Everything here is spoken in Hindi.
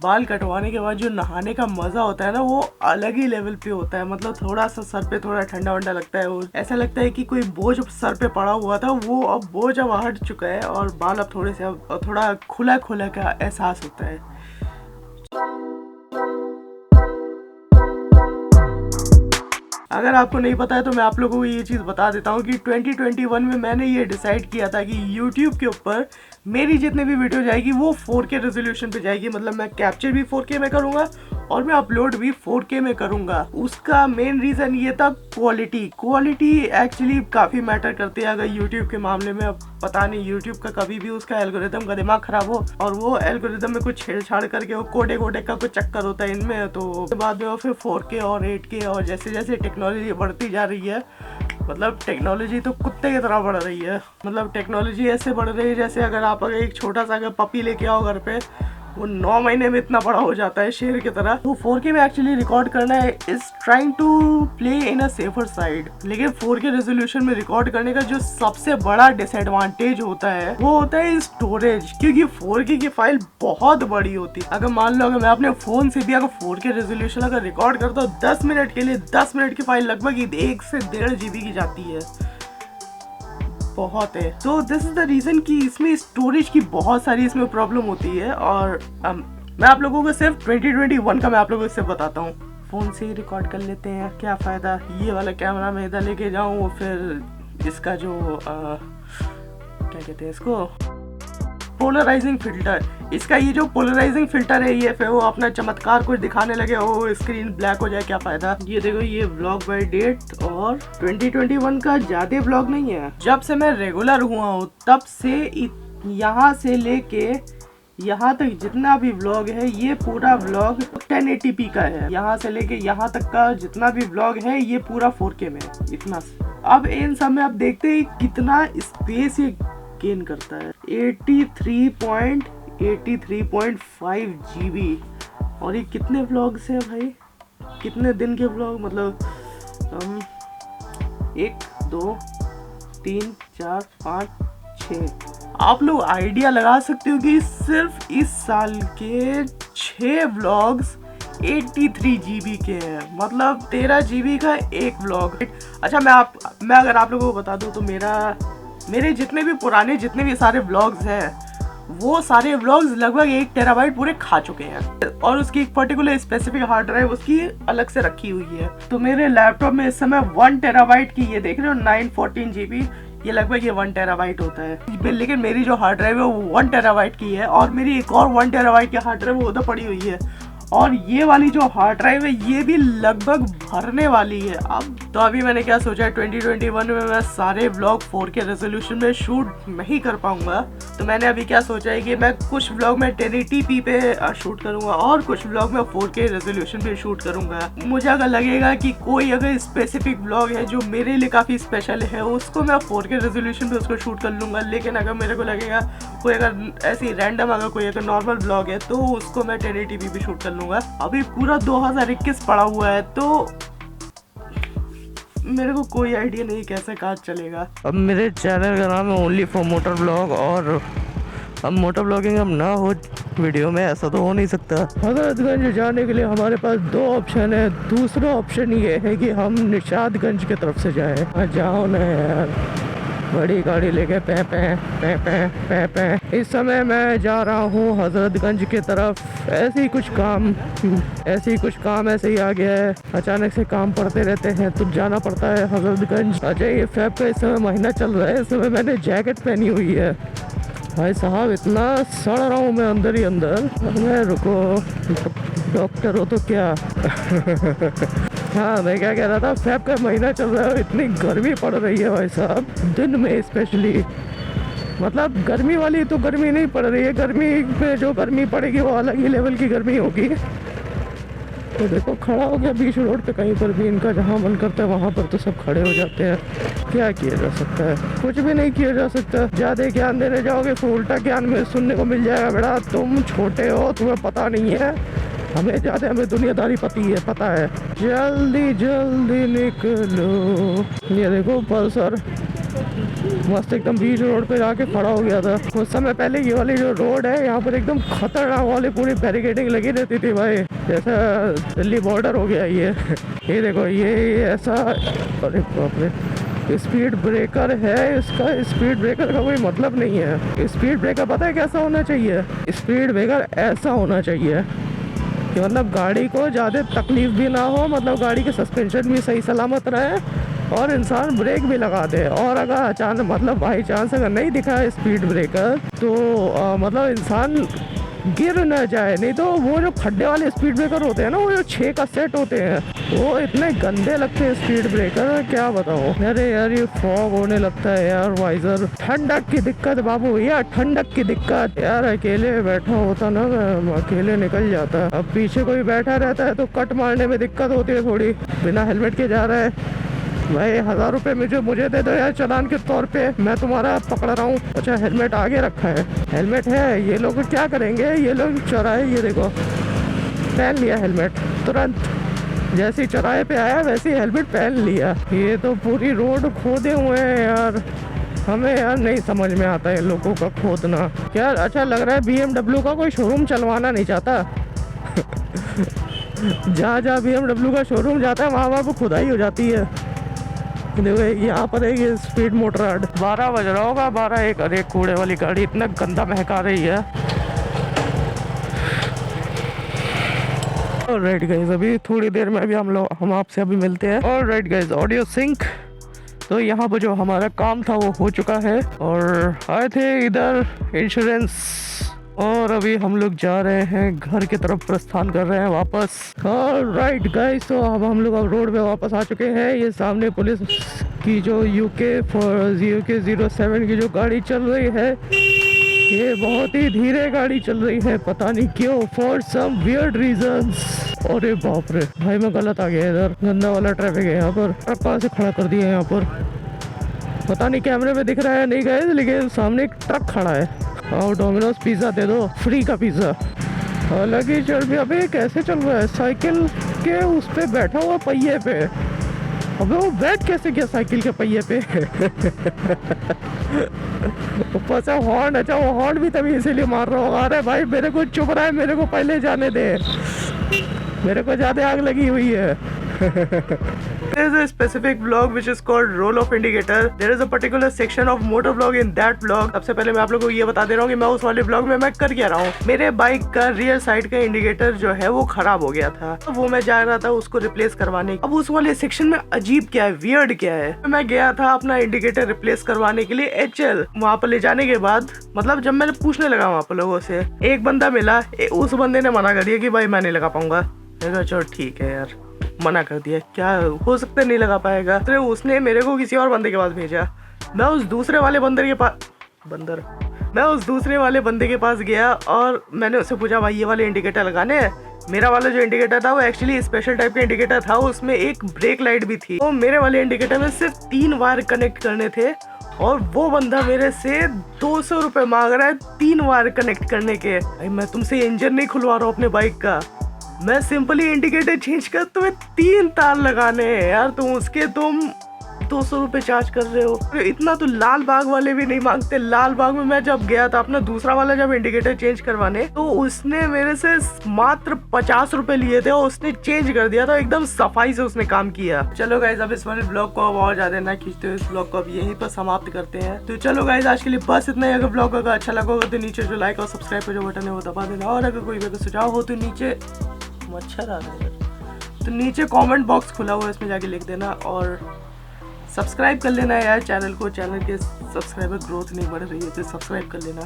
बाल कटवाने के बाद जो नहाने का मजा होता है ना, वो अलग ही लेवल पे होता है। मतलब थोड़ा सा सर पे थोड़ा ठंडा वंडा लगता है, वो ऐसा लगता है कि कोई बोझ सर पे पड़ा हुआ था, वो अब बोझ अब हट चुका है और बाल अब थोड़े से अब थोड़ा खुला खुला का एहसास होता है। अगर आपको नहीं पता है तो मैं आप लोगों को ये चीज़ बता देता हूँ कि 2021 में मैंने ये डिसाइड किया था कि YouTube के ऊपर मेरी जितनी भी वीडियो जाएगी वो 4K रेजोल्यूशन पे जाएगी। मतलब मैं कैप्चर भी 4K में करूँगा और मैं अपलोड भी 4K में करूँगा। उसका मेन रीज़न ये था क्वालिटी एक्चुअली काफ़ी मैटर करती है अगर YouTube के मामले में। अब पता नहीं YouTube का कभी भी उसका एल्गोरिदम का दिमाग खराब हो और वो एल्गोरिदम में कुछ छेड़छाड़ करके वो कोडे का कुछ चक्कर होता है इनमें, तो बाद में वो फिर 4K और 8K और जैसे जैसे टेक्नोलॉजी बढ़ती जा रही है, मतलब टेक्नोलॉजी तो कुत्ते की तरह बढ़ रही है। मतलब टेक्नोलॉजी ऐसे बढ़ रही है जैसे अगर आप एक छोटा सा अगर पपी लेके आओ घर पे, वो 9 महीने में इतना बड़ा हो जाता है शेर की तरह। तो 4K में एक्चुअली रिकॉर्ड करना है is trying to play in a safer side. लेकिन 4K रेजोल्यूशन में रिकॉर्ड करने का जो सबसे बड़ा डिसएडवांटेज होता है वो होता है स्टोरेज, क्योंकि 4K की फाइल बहुत बड़ी होती है। अगर मान लो अगर मैं अपने फोन से भी अगर 4K रेजोल्यूशन अगर रिकॉर्ड करता हूँ 10 मिनट के लिए, 10 मिनट की फाइल लगभग 1 से 1.5 GB की जाती है, बहुत है। तो दिस इज द रीजन कि इसमें स्टोरेज की बहुत सारी इसमें प्रॉब्लम होती है। और मैं आप लोगों को सिर्फ 2021 का मैं आप लोगों को सिर्फ बताता हूँ। फोन से ही रिकॉर्ड कर लेते हैं, क्या फायदा। ये वाला कैमरा मैं इधर लेके जाऊँ, फिर इसका जो क्या कहते हैं इसको, पोलराइजिंग फिल्टर, इसका ये जो पोलराइजिंग फिल्टर है ये फिर वो अपना चमत्कार कुछ दिखाने लगे, वो स्क्रीन ब्लैक हो जाए, क्या फायदा। ये देखो ये व्लॉग बाय डेट और 2021 का ज्यादा व्लॉग नहीं है। जब से मैं रेगुलर हुआ हूँ तब से यहाँ से लेके यहाँ तक जितना भी व्लॉग है ये पूरा व्लॉग 1080p का है। यहाँ से लेके यहाँ तक का जितना भी व्लॉग है ये पूरा 4K में है, इतना। अब इन सब में आप देखते हैं कितना स्पेस ये गेन करता है, 83.5 GB। और ये कितने व्लॉग्स हैं भाई, कितने दिन के व्लॉग, मतलब 1 2 3 4 5 6। आप लोग आइडिया लगा सकते हो कि सिर्फ इस साल के 6 व्लॉग्स 83 GB के हैं, मतलब 13 GB का एक व्लॉग। अच्छा मैं अगर आप लोगों को बता दूं तो मेरे जितने भी पुराने जितने भी सारे व्लॉग्स हैं वो सारे व्लॉग्स लगभग 1 टेराबाइट पूरे खा चुके हैं। और उसकी एक पर्टिकुलर स्पेसिफिक हार्ड ड्राइव उसकी अलग से रखी हुई है। तो मेरे लैपटॉप में इस समय 1 टेराबाइट की, ये देख रहे हो 914 GB, ये लगभग ये 1 टेराबाइट होता है। लेकिन मेरी जो हार्ड ड्राइव है वो 1 टेराबाइट की है और मेरी एक और 1 टेराबाइट की हार्ड ड्राइव उधर पड़ी हुई है। और ये वाली जो हार्ड ड्राइव है ये भी लगभग भरने वाली है अब। तो अभी मैंने क्या सोचा है, 2021 में मैं सारे व्लॉग 4K रेजोल्यूशन में शूट नहीं कर पाऊंगा। तो मैंने अभी क्या सोचा है कि मैं कुछ व्लॉग में 1080p पे शूट करूंगा और कुछ व्लॉग में 4K रेजोल्यूशन पे शूट करूंगा। मुझे अगर लगेगा कि कोई अगर स्पेसिफिक व्लॉग है जो मेरे लिए काफ़ी स्पेशल है उसको मैं 4K रेजोल्यूशन पे उसको शूट कर लूँगा। लेकिन अगर मेरे को लगेगा कोई अगर ऐसी रैंडम अगर कोई अगर नॉर्मल व्लॉग है तो उसको मैं 1080p पे शूट कर लूँगा। अभी पूरा 2021 पड़ा हुआ है तो मेरे को कोई आइडिया नहीं कैसे काज चलेगा। अब मेरे चैनल का नाम है ओनली फॉर मोटर ब्लॉग और अब मोटर ब्लॉगिंग अब ना हो वीडियो में, ऐसा तो हो नहीं सकता। हजरतगंज जाने के लिए हमारे पास 2 ऑप्शन है। दूसरा ऑप्शन ये है कि हम निशादगंज की तरफ से जाएं। जाओ ना यार, बड़ी गाड़ी लेके पे। इस समय मैं जा रहा हूँ हजरतगंज की तरफ। ऐसे ही कुछ काम ऐसे ही आ गया है, अचानक से काम पड़ते रहते हैं तो जाना पड़ता है हजरतगंज। अजय ये फेब का इस समय महीना चल रहा है, इस समय मैंने जैकेट पहनी हुई है। भाई साहब इतना सड़ रहा हूँ मैं अंदर ही अंदर। मैं रुको, डॉक्टर हो तो क्या हाँ मैं क्या कह रहा था, फेब का महीना चल रहा है, इतनी गर्मी पड़ रही है भाई साहब, दिन में स्पेशली। मतलब गर्मी वाली तो गर्मी नहीं पड़ रही है, गर्मी में जो गर्मी पड़ेगी वो अलग ही लेवल की गर्मी होगी। तो देखो खड़ा हो गया बीच रोड पे, कहीं पर भी इनका जहाँ मन करता है वहाँ पर तो सब खड़े हो जाते हैं। क्या किया जा सकता है, कुछ भी नहीं किया जा सकता। ज़्यादा ज्ञान देने जाओगे फिर उल्टा ज्ञान में सुनने को मिल जाएगा। बेटा तुम छोटे हो, तुम्हें पता नहीं है, हमें दुनियादारी पता है। जल्दी निकलो। ये देखो पल्सर मस्त एकदम बीच रोड पे जाके खड़ा हो गया था। कुछ समय पहले ये वाली जो रोड है यहाँ पर एकदम खतरनाक वाली पूरी बैरिकेडिंग लगी रहती थी भाई, जैसा दिल्ली बॉर्डर हो गया ये देखो ये ऐसा। अरे बाप रे, स्पीड ब्रेकर है, इसका स्पीड ब्रेकर का कोई मतलब नहीं है। स्पीड ब्रेकर पता है कैसा होना चाहिए? स्पीड ब्रेकर ऐसा होना चाहिए कि मतलब गाड़ी को ज़्यादा तकलीफ भी ना हो, मतलब गाड़ी के सस्पेंशन भी सही सलामत रहे और इंसान ब्रेक भी लगा दे। और अगर अचानक मतलब बाई चांस अगर नहीं दिखा है स्पीड ब्रेकर तो मतलब इंसान गिर न जाए। नहीं तो वो जो खड्डे वाले स्पीड ब्रेकर होते हैं ना, वो जो 6 का सेट होते हैं, वो इतने गंदे लगते हैं स्पीड ब्रेकर, क्या बताओ। अरे यार ये फॉग होने लगता है यार, वाइजर ठंडक की दिक्कत बाबू यार, ठंडक की दिक्कत यार। अकेले बैठा होता ना मैं, अकेले निकल जाता। अब पीछे कोई बैठा रहता है तो कट मारने में दिक्कत होती है थोड़ी। बिना हेलमेट के जा रहा है भाई, 1000 रुपये मुझे दे दो यार चालान के तौर पे, मैं तुम्हारा पकड़ रहा हूँ। अच्छा हेलमेट आगे रखा है, हेलमेट है। ये लोग क्या करेंगे, ये लोग चौराहे, ये देखो पहन लिया हेलमेट तुरंत, जैसे ही चौराहे पे आया वैसे ही हेलमेट पहन लिया। ये तो पूरी रोड खोदे हुए हैं यार, हमें यार नहीं समझ में आता है लोगों का खोदना। क्या अच्छा लग रहा है BMW का कोई शोरूम चलवाना नहीं चाहता। जहाँ BMW का शोरूम जाता है वहाँ पर खुदाई हो जाती है। देखो यहाँ पर है ये स्पीड मोटर 12 बज रहा होगा, 12-1। अरे कूड़े वाली गाड़ी इतना गंदा महका रही है। ऑलराइट गाइस, अभी थोड़ी देर में अभी हम आपसे अभी मिलते हैं। Alright guys, audio sync. तो यहाँ पर जो हमारा काम था वो हो चुका है और आए थे इधर इंश्योरेंस, और अभी हम लोग जा रहे हैं घर की तरफ, प्रस्थान कर रहे हैं वापस। ऑलराइट गाइस, तो अब हम लोग अब रोड पे वापस आ चुके हैं। ये सामने पुलिस की जो UK 07 की जो गाड़ी चल रही है, ये बहुत ही धीरे गाड़ी चल रही है, पता नहीं क्यों, फॉर सम वियर्ड रीजंस। अरे बाप रे भाई, मैं गलत आ गया इधर, गंदा वाला ट्रैफिक है यहाँ पर। ट्रक कहाँ से खड़ा कर दिया है यहाँ पर, पता नहीं कैमरे में दिख रहा है नहीं गए, लेकिन सामने एक ट्रक खड़ा है। और डोमिनोज पिज़्ज़ा दे दो, फ्री का पिज़्ज़ा। हालांकि चल भी, अबे कैसे चल रहा है, साइकिल के उस पे बैठा हुआ पहिए पे। अबे वो बैठ कैसे गया साइकिल के पहिए पे? ऊपर से हॉर्न, अच्छा वो हॉर्न भी तभी इसीलिए मार रहा होगा। अरे भाई मेरे को चुप रहा है, मेरे को पहले जाने दे, मेरे को ज़्यादा आग लगी हुई है। There is a specific vlog which is called Role of Indicator. There is a particular section of motor vlog in that vlog. सबसे पहले मैं आप लोगों को ये बता दे रहा हूँ कि मैं उस वाले vlog में मैं कर क्या रहा हूँ। मेरे बाइक का रियर साइड का इंडिकेटर जो है वो खराब हो गया था, तो वो मैं जा रहा था उसको रिप्लेस करवाने। अब उस वाले सेक्शन में अजीब क्या है, वियर्ड क्या है, मैं गया था अपना इंडिकेटर रिप्लेस करवाने के लिए HL। वहाँ पर ले जाने के बाद मतलब जब मैंने पूछने लगा वहाँ पर लोगों से, एक बंदा मिला, उस बंदे ने मना कर दिया कि भाई मैं नहीं लगा पाऊंगा। चलो ठीक है यार, मना कर दिया, क्या हो सकता है नहीं लगा पाएगा। तो उसने मेरे को किसी और बंदे के पास भेजा। मैं उस दूसरे वाले बंदर के पास गया और मैंने उससे पूछा भाई ये वाले इंडिकेटर लगाने हैं। मेरा वाला जो इंडिकेटर था वो एक्चुअली स्पेशल टाइप का इंडिकेटर था, उसमें एक ब्रेक लाइट भी थी। तो मेरे वाले इंडिकेटर में सिर्फ 3 वायर कनेक्ट करने थे और वो बंदा मेरे से 200 रुपये मांग रहा है 3 वायर कनेक्ट करने के। भाई मैं तुमसे इंजन नहीं खुलवा रहा हूँ अपने बाइक का, मैं सिंपली इंडिकेटर चेंज कर तुम्हें 3 तार लगाने हैं यार, तुम 200 रुपये चार्ज कर रहे हो। इतना तो लाल बाग वाले भी नहीं मांगते। लाल बाग में मैं जब गया था अपना दूसरा वाला जब इंडिकेटर चेंज करवाने, तो उसने मेरे से मात्र 50 रुपए लिए थे और उसने चेंज कर दिया था, एकदम सफाई से उसने काम किया। चलो गाइज, अब इस वाले ब्लॉग को अब और ज्यादा ना खींचते हुए इस ब्लॉग को अब यहीं पर समाप्त करते हैं। तो चलो गाइज, आज के लिए बस इतना ही। अगर ब्लॉग अगर अच्छा लगा होगा तो नीचे जो लाइक और सब्सक्राइब का जो बटन है वो दबा देना, और अगर कोई भी सुझाव हो तो नीचे मच्छर आ रहा है तो नीचे कमेंट बॉक्स खुला हुआ है, इसमें जाके लिख देना और सब्सक्राइब कर लेना यार चैनल को। चैनल के सब्सक्राइबर ग्रोथ नहीं बढ़ रही है तो सब्सक्राइब कर लेना।